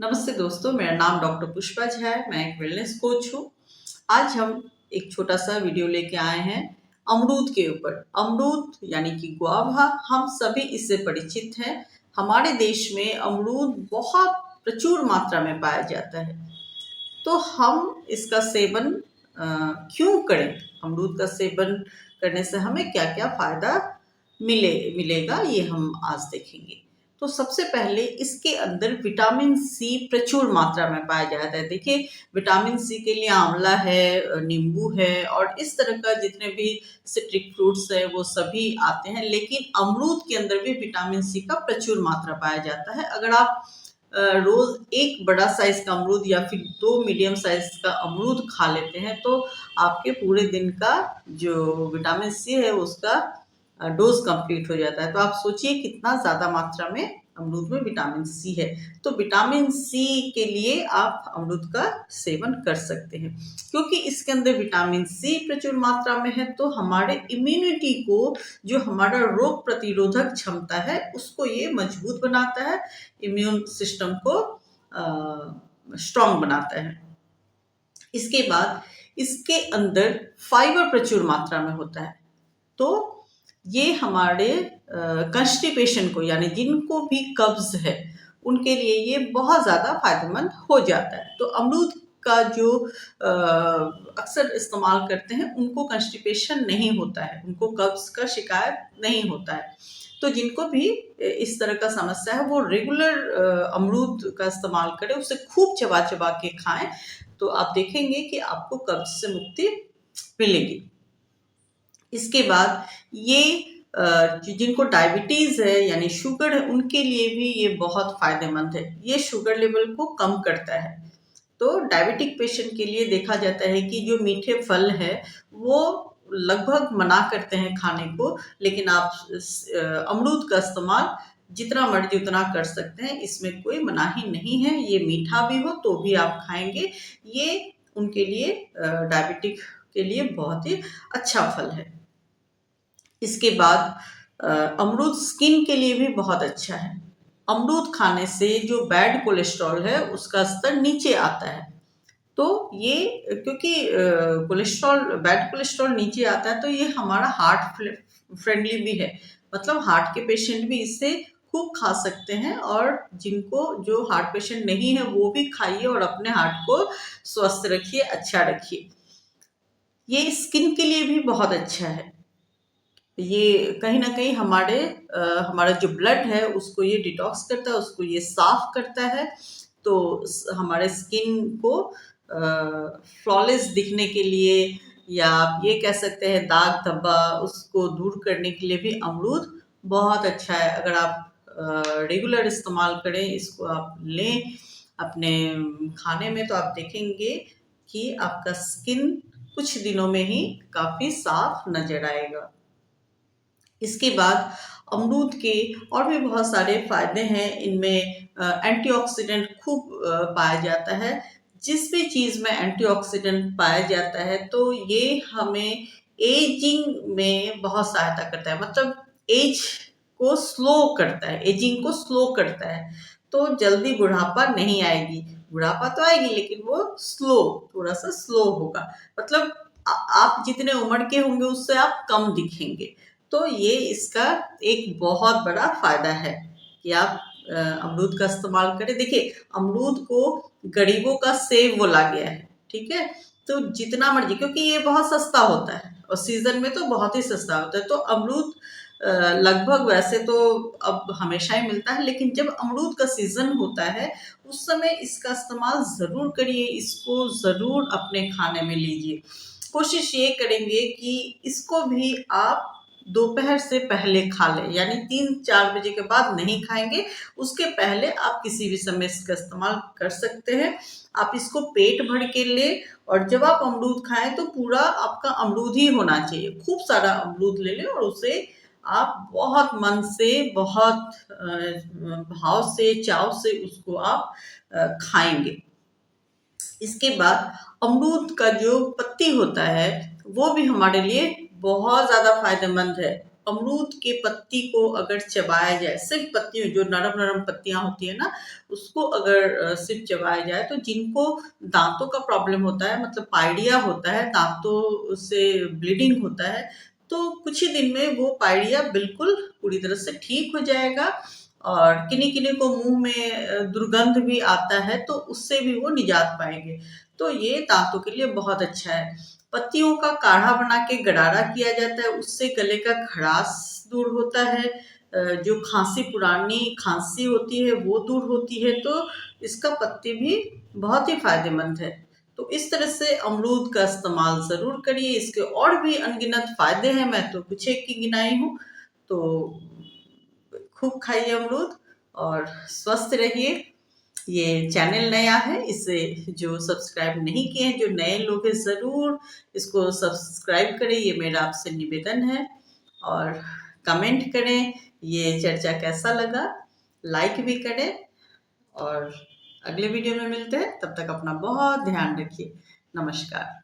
नमस्ते दोस्तों, मेरा नाम डॉक्टर पुष्पा झा है। मैं एक वेलनेस कोच हूँ। आज हम एक छोटा सा वीडियो लेके आए हैं अमरूद के ऊपर। अमरूद यानी कि गुआवा, हम सभी इससे परिचित हैं। हमारे देश में अमरूद बहुत प्रचुर मात्रा में पाया जाता है। तो हम इसका सेवन क्यों करें? अमरूद का सेवन करने से हमें क्या-क्या फ़ायदा मिलेगा, ये हम आज देखेंगे। तो सबसे पहले इसके अंदर विटामिन सी प्रचुर मात्रा में पाया जाता है। देखिए, विटामिन सी के लिए आंवला है, नींबू है और इस तरह का जितने भी सिट्रिक फ्रूट्स हैं वो सभी आते हैं। लेकिन अमरूद के अंदर भी विटामिन सी का प्रचुर मात्रा पाया जाता है। अगर आप रोज एक बड़ा साइज का अमरूद या फिर 2 मीडियम साइज का अमरूद खा लेते हैं तो आपके पूरे दिन का जो विटामिन सी है उसका डोज कंप्लीट हो जाता है। तो आप सोचिए कितना ज़्यादा मात्रा में अमरूद में विटामिन सी है। तो विटामिन सी के लिए आप अमरूद का सेवन कर सकते हैं। क्योंकि इसके अंदर विटामिन सी प्रचुर मात्रा में है तो हमारे इम्यूनिटी को, जो हमारा रोग प्रतिरोधक क्षमता है, उसको ये मजबूत बनाता है, इम्यून सिस्टम को स्ट्रॉन्ग बनाता है। इसके बाद इसके अंदर फाइबर प्रचुर मात्रा में होता है। तो ये हमारे कंस्टिपेशन को, यानी जिनको भी कब्ज है उनके लिए ये बहुत ज़्यादा फायदेमंद हो जाता है। तो अमरूद का जो अक्सर इस्तेमाल करते हैं उनको कंस्टिपेशन नहीं होता है, उनको कब्ज का शिकायत नहीं होता है। तो जिनको भी इस तरह का समस्या है वो रेगुलर अमरूद का इस्तेमाल करें, उसे खूब चबा चबा के खाएं, तो आप देखेंगे कि आपको कब्ज से मुक्ति मिलेगी। इसके बाद ये जिनको डायबिटीज है यानी शुगर है उनके लिए भी ये बहुत फायदेमंद है। ये शुगर लेवल को कम करता है। तो डायबिटिक पेशेंट के लिए देखा जाता है कि जो मीठे फल है वो लगभग मना करते हैं खाने को, लेकिन आप अमरूद का इस्तेमाल जितना मर्जी उतना कर सकते हैं, इसमें कोई मनाही नहीं है। ये मीठा भी हो तो भी आप खाएंगे। ये उनके लिए डायबिटिक के लिए बहुत ही अच्छा फल है। इसके बाद अमरूद स्किन के लिए भी बहुत अच्छा है। अमरूद खाने से जो बैड कोलेस्ट्रॉल है उसका स्तर नीचे आता है। तो ये क्योंकि बैड कोलेस्ट्रॉल नीचे आता है तो ये हमारा हार्ट फ्रेंडली भी है। मतलब हार्ट के पेशेंट भी इससे खूब खा सकते हैं, और जिनको जो हार्ट पेशेंट नहीं है वो भी खाइए और अपने हार्ट को स्वस्थ रखिए, अच्छा रखिए। ये स्किन के लिए भी बहुत अच्छा है। ये कहीं न कहीं हमारा जो ब्लड है उसको ये डिटॉक्स करता है, उसको ये साफ करता है। तो हमारे स्किन को फ्लॉलेस दिखने के लिए, या आप ये कह सकते हैं दाग धब्बा उसको दूर करने के लिए भी अमरूद बहुत अच्छा है। अगर आप रेगुलर इस्तेमाल करें, इसको आप लें अपने खाने में, तो आप देखेंगे कि आपका स्किन कुछ दिनों में ही काफ़ी साफ नज़र आएगा। इसके बाद अमरूद के और भी बहुत सारे फ़ायदे हैं। इनमें एंटीऑक्सीडेंट खूब पाया जाता है। जिस भी चीज़ में एंटीऑक्सीडेंट पाया जाता है तो ये हमें एजिंग में बहुत सहायता करता है। मतलब एज को स्लो करता है, एजिंग को स्लो करता है। तो जल्दी बुढ़ापा नहीं आएगी। बुढ़ापा तो आएगी लेकिन वो थोड़ा-सा स्लो होगा। मतलब आप जितने उम्र के होंगे उससे आप कम दिखेंगे। तो ये इसका एक बहुत बड़ा फ़ायदा है कि आप अमरूद का इस्तेमाल करें। देखिए, अमरूद को गरीबों का सेब बोला गया है, ठीक है? तो जितना मर्ज़ी, क्योंकि ये बहुत सस्ता होता है और सीज़न में तो बहुत ही सस्ता होता है। तो अमरूद लगभग वैसे तो अब हमेशा ही मिलता है, लेकिन जब अमरूद का सीज़न होता है, उस समय इसका इस्तेमाल ज़रूर करिए, इसको ज़रूर अपने खाने में लीजिए। कोशिश ये करेंगे कि इसको भी आप दोपहर से पहले खा लें, यानी 3-4 बजे के बाद नहीं खाएँगे, उसके पहले आप किसी भी समय इसका इस्तेमाल कर सकते हैं। आप इसको पेट भर के लें, और जब आप अमरूद खाएँ तो पूरा आपका अमरूद ही होना चाहिए। खूब सारा अमरूद ले लें और उसे आप बहुत मन से, बहुत भाव से, चाव से उसको आप खाएँगे। इसके बाद अमरूद का जो पत्ती होता है वो भी हमारे लिए बहुत ज़्यादा फायदेमंद है। अमरूद के पत्ती को अगर चबाया जाए, सिर्फ पत्तियों जो नरम नरम पत्तियां होती है ना, उसको अगर सिर्फ चबाया जाए तो जिनको दांतों का प्रॉब्लम होता है, मतलब पाइडिया होता है, दांतों से ब्लीडिंग होता है, तो कुछ ही दिन में वो पाइडिया बिल्कुल पूरी तरह से ठीक हो जाएगा। और किन्हीं किन्हीं को मुंह में दुर्गंध भी आता है, तो उससे भी वो निजात पाएंगे। तो ये दांतों के लिए बहुत अच्छा है। पत्तियों का काढ़ा बना के गरारा किया जाता है, उससे गले का खड़ास दूर होता है। जो खांसी, पुरानी खांसी होती है वो दूर होती है। तो इसका पत्ती भी बहुत ही फायदेमंद है। तो इस तरह से अमरूद का इस्तेमाल जरूर करिए। इसके और भी अनगिनत फायदे हैं, मैं तो कुछ एक की गिनाई हूँ। तो खूब खाइए अमरूद और स्वस्थ रहिए। ये चैनल नया है, इसे जो सब्सक्राइब नहीं किए हैं, जो नए लोग हैं, ज़रूर इसको सब्सक्राइब करें, ये मेरा आपसे निवेदन है। और कमेंट करें ये चर्चा कैसा लगा, लाइक भी करें। और अगले वीडियो में मिलते हैं, तब तक अपना बहुत ध्यान रखिए। नमस्कार।